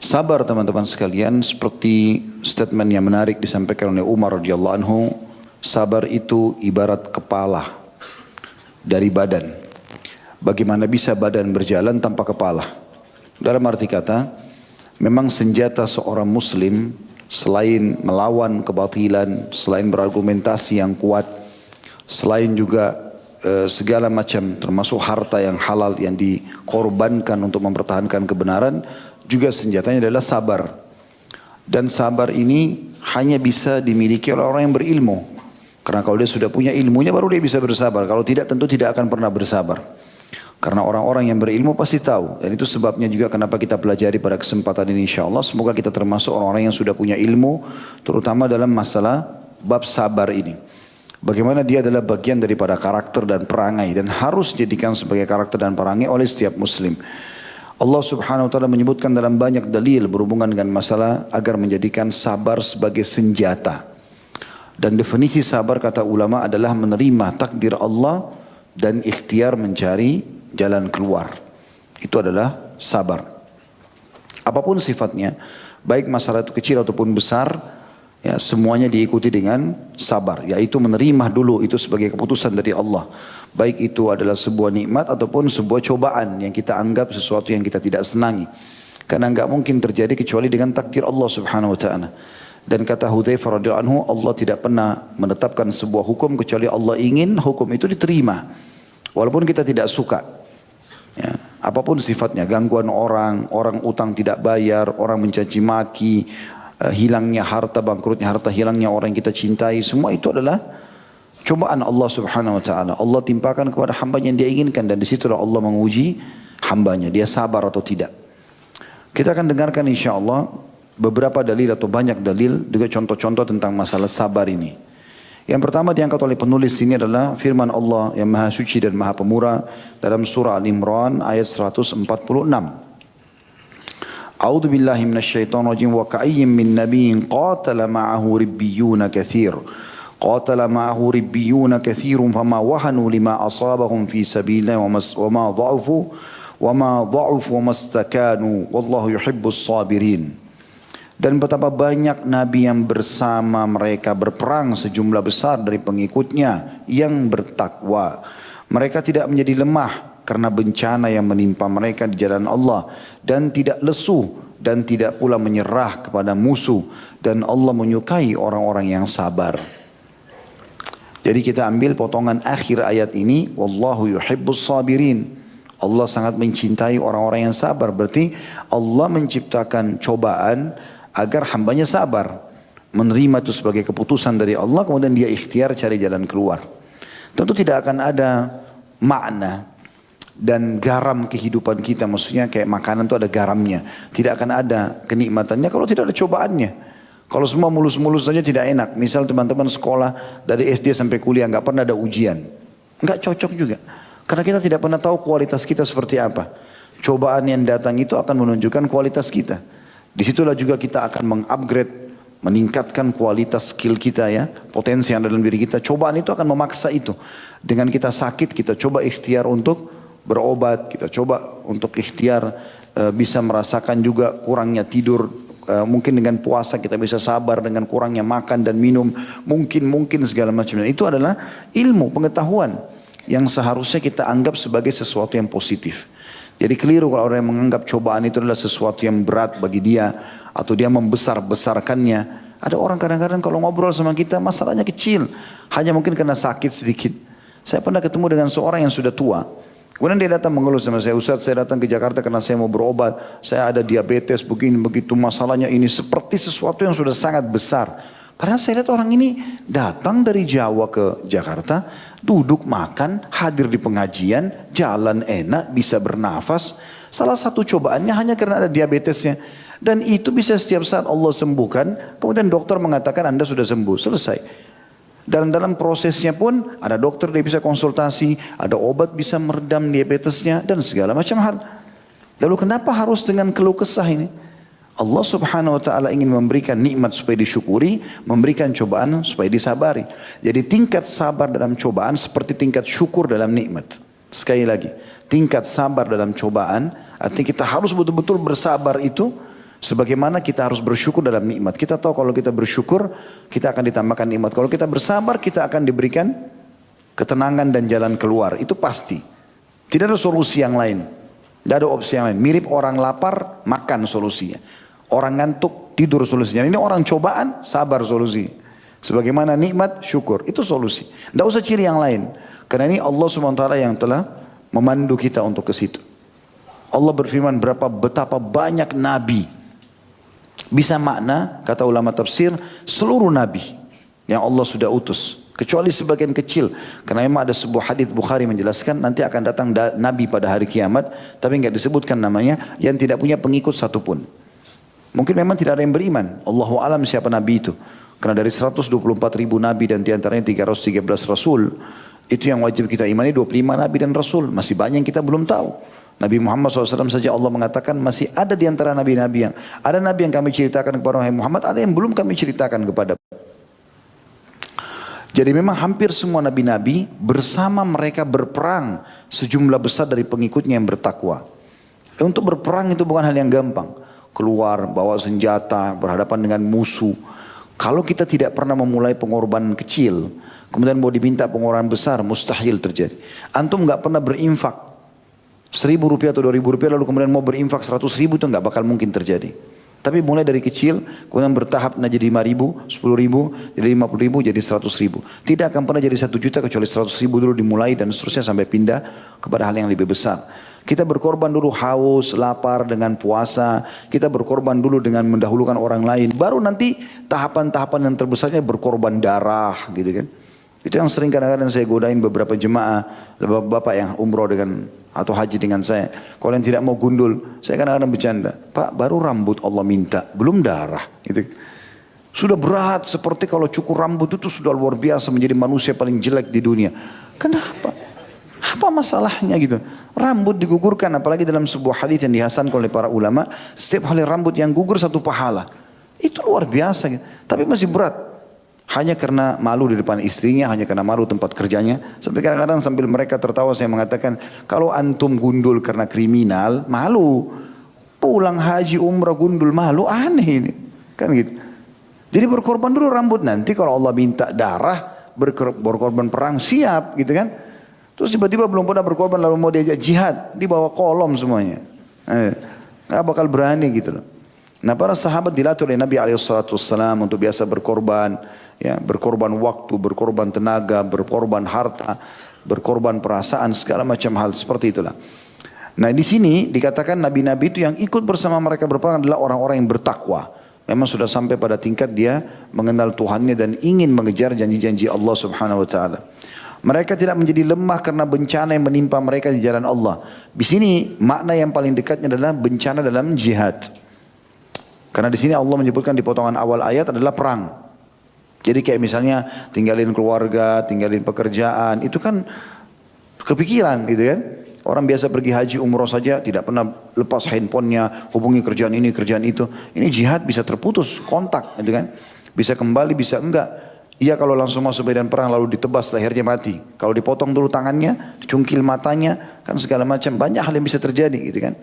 Sabar teman-teman sekalian, seperti statement yang menarik disampaikan oleh Umar radhiyallahu anhu, sabar itu ibarat kepala dari badan. Bagaimana bisa badan berjalan tanpa kepala? Dalam arti kata, memang senjata seorang muslim selain melawan kebatilan, selain berargumentasi yang kuat, selain juga segala macam termasuk harta yang halal yang dikorbankan untuk mempertahankan kebenaran, juga senjatanya adalah sabar. Dan sabar ini hanya bisa dimiliki oleh orang yang berilmu. Karena kalau dia sudah punya ilmunya baru dia bisa bersabar. Kalau tidak tentu tidak akan pernah bersabar. Karena orang-orang yang berilmu pasti tahu. Dan itu sebabnya juga kenapa kita pelajari pada kesempatan ini insyaAllah. Semoga kita termasuk orang-orang yang sudah punya ilmu. Terutama dalam masalah bab sabar ini. Bagaimana dia adalah bagian daripada karakter dan perangai. Dan harus dijadikan sebagai karakter dan perangai oleh setiap muslim. Allah subhanahu wa ta'ala menyebutkan dalam banyak dalil berhubungan dengan masalah agar menjadikan sabar sebagai senjata. Dan definisi sabar kata ulama adalah menerima takdir Allah dan ikhtiar mencari jalan keluar. Itu adalah sabar. Apapun sifatnya, baik masalah itu kecil ataupun besar, ya semuanya diikuti dengan sabar. Yaitu menerima dulu itu sebagai keputusan dari Allah. Baik itu adalah sebuah nikmat ataupun sebuah cobaan yang kita anggap sesuatu yang kita tidak senangi. Karena enggak mungkin terjadi kecuali dengan takdir Allah subhanahu wa ta'ala. Dan kata Hudzaifah radhiyallahu anhu, Allah tidak pernah menetapkan sebuah hukum kecuali Allah ingin hukum itu diterima. Walaupun kita tidak suka. Ya, apapun sifatnya, gangguan orang, orang utang tidak bayar, orang mencaci maki, hilangnya harta, bangkrutnya harta, hilangnya orang yang kita cintai, semua itu adalah cobaan Allah subhanahu wa ta'ala. Allah timpakan kepada hambanya yang dia inginkan. Dan disitulah Allah menguji hambanya. Dia sabar atau tidak. Kita akan dengarkan insyaAllah beberapa dalil atau banyak dalil. Juga contoh-contoh tentang masalah sabar ini. Yang pertama diangkat oleh penulis ini adalah firman Allah yang maha suci dan maha pemurah. Dalam surah Al-Imran ayat 146. A'udzu billahi minasyaitonir rajim. Wa ka'ayyin min nabiyyin qatala ma'ahu ribbiyuna katsir. قاتل معه ربيون كثير فما وهنوا لما أصابهم في سبيله وما ضعفوا وما استكانوا والله يحب الصابرين. Dan betapa banyak nabi yang bersama mereka berperang sejumlah besar dari pengikutnya yang bertakwa. Mereka tidak menjadi lemah karena bencana yang menimpa mereka di jalan Allah. Dan tidak lesu dan tidak pula menyerah kepada musuh. Dan Allah menyukai orang-orang yang sabar. Jadi kita ambil potongan akhir ayat ini. Wallahu yuhibbus sabirin. Allah sangat mencintai orang-orang yang sabar. Berarti Allah menciptakan cobaan agar hambanya sabar. Menerima itu sebagai keputusan dari Allah. Kemudian dia ikhtiar cari jalan keluar. Tentu tidak akan ada makna dan garam kehidupan kita. Maksudnya kayak makanan itu ada garamnya. Tidak akan ada kenikmatannya kalau tidak ada cobaannya. Kalau semua mulus-mulus saja tidak enak. Misal teman-teman sekolah dari SD sampai kuliah nggak pernah ada ujian. Nggak cocok juga. Karena kita tidak pernah tahu kualitas kita seperti apa. Cobaan yang datang itu akan menunjukkan kualitas kita. Disitulah juga kita akan mengupgrade, meningkatkan kualitas skill kita ya. Potensi yang ada dalam diri kita. Cobaan itu akan memaksa itu. Dengan kita sakit, kita coba ikhtiar untuk berobat. Kita coba untuk ikhtiar bisa merasakan juga kurangnya tidur. Mungkin dengan puasa kita bisa sabar dengan kurangnya makan dan minum. Mungkin segala macam. Itu adalah ilmu, pengetahuan. Yang seharusnya kita anggap sebagai sesuatu yang positif. Jadi keliru kalau orang yang menganggap cobaan itu adalah sesuatu yang berat bagi dia. Atau dia membesar-besarkannya. Ada orang kadang-kadang kalau ngobrol sama kita masalahnya kecil. Hanya mungkin karena sakit sedikit. Saya pernah ketemu dengan seorang yang sudah tua. Kemudian dia datang mengeluh sama saya, Ustaz saya datang ke Jakarta karena saya mau berobat. Saya ada diabetes begini begitu, masalahnya ini seperti sesuatu yang sudah sangat besar. Padahal saya lihat orang ini datang dari Jawa ke Jakarta, duduk makan, hadir di pengajian, jalan enak, bisa bernafas. Salah satu cobaannya hanya karena ada diabetesnya. Dan itu bisa setiap saat Allah sembuhkan, kemudian dokter mengatakan Anda sudah sembuh, selesai. Dan dalam prosesnya pun ada dokter dia bisa konsultasi, ada obat bisa meredam diabetesnya dan segala macam hal. Lalu kenapa harus dengan keluh kesah ini? Allah subhanahu wa ta'ala ingin memberikan nikmat supaya disyukuri, memberikan cobaan supaya disabari. Jadi tingkat sabar dalam cobaan seperti tingkat syukur dalam nikmat. Sekali lagi, tingkat sabar dalam cobaan, artinya kita harus betul-betul bersabar itu Sebagaimana kita harus bersyukur dalam nikmat. Kita tahu kalau kita bersyukur, kita akan ditambahkan nikmat. Kalau kita bersabar, kita akan diberikan ketenangan dan jalan keluar. Itu pasti. Tidak ada solusi yang lain. Tidak ada opsi yang lain. Mirip orang lapar, makan solusinya. Orang ngantuk, tidur solusinya. Ini orang cobaan, sabar solusi. Sebagaimana nikmat, syukur. Itu solusi. Tidak usah ciri yang lain. Karena ini Allah SWT yang telah memandu kita untuk ke situ. Allah berfirman betapa banyak nabi. Bisa makna, kata ulama tafsir, seluruh nabi yang Allah sudah utus. Kecuali sebagian kecil. Karena memang ada sebuah hadis Bukhari menjelaskan nanti akan datang nabi pada hari kiamat. Tapi enggak disebutkan namanya, yang tidak punya pengikut satupun. Mungkin memang tidak ada yang beriman. Allahu alam siapa nabi itu. Karena dari 124 ribu nabi dan diantaranya 313 rasul. Itu yang wajib kita imani 25 nabi dan rasul. Masih banyak yang kita belum tahu. Nabi Muhammad SAW saja Allah mengatakan masih ada di antara nabi-nabi yang ada nabi yang kami ceritakan kepada Muhammad, ada yang belum kami ceritakan kepada. Jadi memang hampir semua nabi-nabi bersama mereka berperang sejumlah besar dari pengikutnya yang bertakwa. Untuk berperang itu bukan hal yang gampang. Keluar, bawa senjata, berhadapan dengan musuh. Kalau kita tidak pernah memulai pengorbanan kecil, kemudian mau diminta pengorbanan besar, mustahil terjadi. Antum nggak pernah berinfak 1.000 rupiah atau 2.000 rupiah lalu kemudian mau berinfak 100.000 itu nggak bakal mungkin terjadi. Tapi mulai dari kecil, kemudian bertahap jadi 5.000, 10.000, jadi 50.000, jadi 100.000. Tidak akan pernah jadi 1 juta kecuali 100.000 dulu dimulai dan seterusnya sampai pindah kepada hal yang lebih besar. Kita berkorban dulu haus, lapar dengan puasa. Kita berkorban dulu dengan mendahulukan orang lain. Baru nanti tahapan-tahapan yang terbesarnya berkorban darah gitu kan. Itu yang sering kadang-kadang saya godain beberapa jemaah, bapak yang umroh dengan atau haji dengan saya. Kalau yang tidak mau gundul, saya kadang-kadang bercanda. Pak, baru rambut Allah minta, belum darah. Gitu. Sudah berat seperti kalau cukur rambut itu sudah luar biasa menjadi manusia paling jelek di dunia. Kenapa? Apa masalahnya gitu? Rambut digugurkan, apalagi dalam sebuah hadis yang dihasankan oleh para ulama, setiap helai rambut yang gugur 1 pahala. Itu luar biasa gitu. Tapi masih berat. Hanya karena malu di depan istrinya, hanya karena malu tempat kerjanya. Sampai kadang-kadang sambil mereka tertawa saya mengatakan, kalau antum gundul karena kriminal, malu. Pulang haji umrah gundul malu, aneh ini. Kan gitu. Jadi berkorban dulu rambut, nanti kalau Allah minta darah, berkorban perang, siap gitu kan. Terus tiba-tiba belum pernah berkorban lalu mau diajak jihad, dibawa kolom semuanya. Gak bakal berani gitu loh. Nah para sahabat dilatih oleh Nabi SAW untuk biasa berkorban, ya, berkorban waktu, berkorban tenaga, berkorban harta, berkorban perasaan, segala macam hal seperti itulah. Nah di sini dikatakan nabi-nabi itu yang ikut bersama mereka berperang adalah orang-orang yang bertakwa. Memang sudah sampai pada tingkat dia mengenal Tuhannya dan ingin mengejar janji-janji Allah Subhanahu Wa Taala. Mereka tidak menjadi lemah karena bencana yang menimpa mereka di jalan Allah. Di sini makna yang paling dekatnya adalah bencana dalam jihad. Karena di sini Allah menyebutkan di potongan awal ayat adalah perang. Jadi kayak misalnya tinggalin keluarga, tinggalin pekerjaan, itu kan kepikiran gitu kan. Orang biasa pergi haji umroh saja tidak pernah lepas handphonenya, hubungi kerjaan ini, kerjaan itu. Ini jihad bisa terputus kontak gitu kan. Bisa kembali, bisa enggak. Iya kalau langsung masuk medan perang lalu ditebas lehernya mati. Kalau dipotong dulu tangannya, dicungkil matanya, kan segala macam. Banyak hal yang bisa terjadi gitu kan.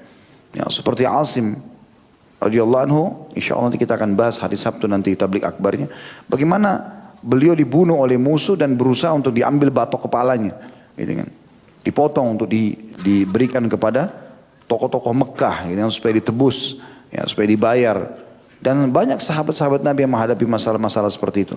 Ya, seperti Asim radhiyallahu anhu, insyaallah nanti kita akan bahas hari Sabtu nanti tablik akbarnya. Bagaimana beliau dibunuh oleh musuh dan berusaha untuk diambil batok kepalanya, gitu kan. Dipotong untuk diberikan kepada tokoh-tokoh Mekah, gitu kan, supaya ditebus, ya, supaya dibayar. Dan banyak sahabat-sahabat Nabi yang menghadapi masalah-masalah seperti itu.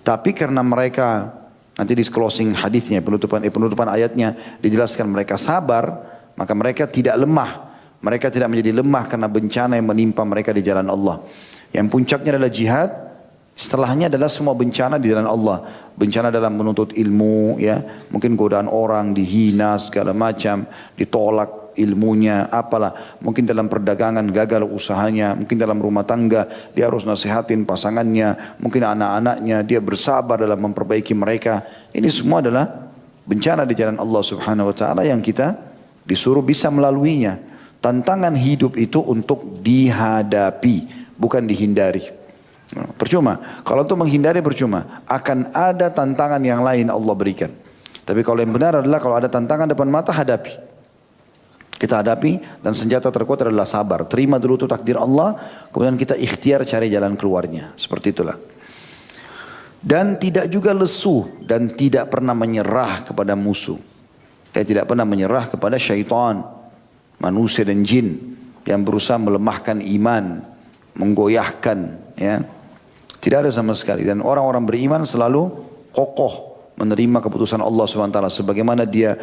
Tapi karena mereka nanti di closing hadisnya, penutupan ayatnya dijelaskan mereka sabar, maka mereka tidak lemah. Mereka tidak menjadi lemah karena bencana yang menimpa mereka di jalan Allah. Yang puncaknya adalah jihad, setelahnya adalah semua bencana di jalan Allah. Bencana dalam menuntut ilmu, ya, mungkin godaan orang, dihina segala macam, ditolak ilmunya, apalah. Mungkin dalam perdagangan gagal usahanya, mungkin dalam rumah tangga dia harus nasihatin pasangannya, mungkin anak-anaknya dia bersabar dalam memperbaiki mereka. Ini semua adalah bencana di jalan Allah Subhanahu Wa Taala yang kita disuruh bisa melaluinya. Tantangan hidup itu untuk dihadapi, bukan dihindari. Percuma. Kalau untuk menghindari percuma. Akan ada tantangan yang lain Allah berikan. Tapi kalau yang benar adalah kalau ada tantangan depan mata, hadapi. kita hadapi, dan senjata terkuat adalah sabar. Terima dulu itu takdir Allah, kemudian kita ikhtiar cari jalan keluarnya. Seperti itulah. Dan tidak juga lesu dan tidak pernah menyerah kepada musuh. Dia tidak pernah menyerah kepada syaitan, manusia dan jin yang berusaha melemahkan iman, menggoyahkan, ya. Tidak ada sama sekali. Dan orang-orang beriman selalu kokoh menerima keputusan Allah SWT. Sebagaimana dia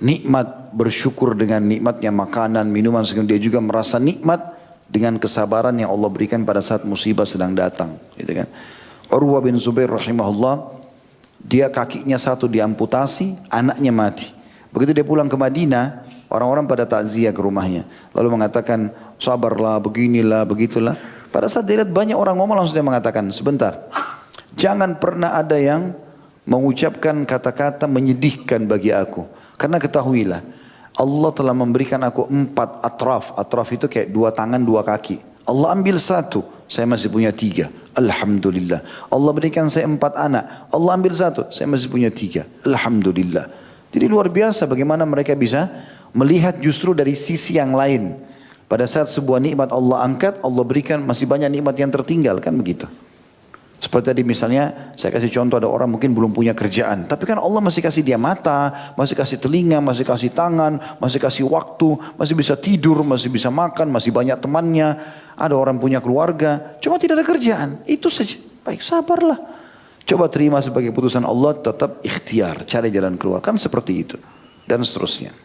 nikmat, bersyukur dengan nikmatnya makanan, minuman, dia juga merasa nikmat dengan kesabaran yang Allah berikan pada saat musibah sedang datang, gitu kan. Urwah bin Zubair rahimahullah, dia kakinya satu diamputasi, anaknya mati. Begitu dia pulang ke Madinah, orang-orang pada takziah ke rumahnya, lalu mengatakan, sabarlah, beginilah, begitulah. Pada saat dia lihat banyak orang ngomong, langsung dia mengatakan, sebentar, jangan pernah ada yang mengucapkan kata-kata menyedihkan bagi aku. Karena ketahuilah, Allah telah memberikan aku 4 atraf. Atraf itu kayak 2 tangan, 2 kaki. Allah ambil 1, saya masih punya 3. Alhamdulillah. Allah berikan saya 4 anak. Allah ambil 1, saya masih punya 3. Alhamdulillah. Jadi luar biasa bagaimana mereka bisa melihat justru dari sisi yang lain. Pada saat sebuah nikmat Allah angkat, Allah berikan masih banyak nikmat yang tertinggal, kan begitu. Seperti tadi misalnya, saya kasih contoh, ada orang mungkin belum punya kerjaan, tapi kan Allah masih kasih dia mata, masih kasih telinga, masih kasih tangan, masih kasih waktu, masih bisa tidur, masih bisa makan, masih banyak temannya. Ada orang punya keluarga, cuma tidak ada kerjaan, itu saja. Baik, sabarlah. Coba terima sebagai putusan Allah, tetap ikhtiar, cari jalan keluar, kan seperti itu. Dan seterusnya.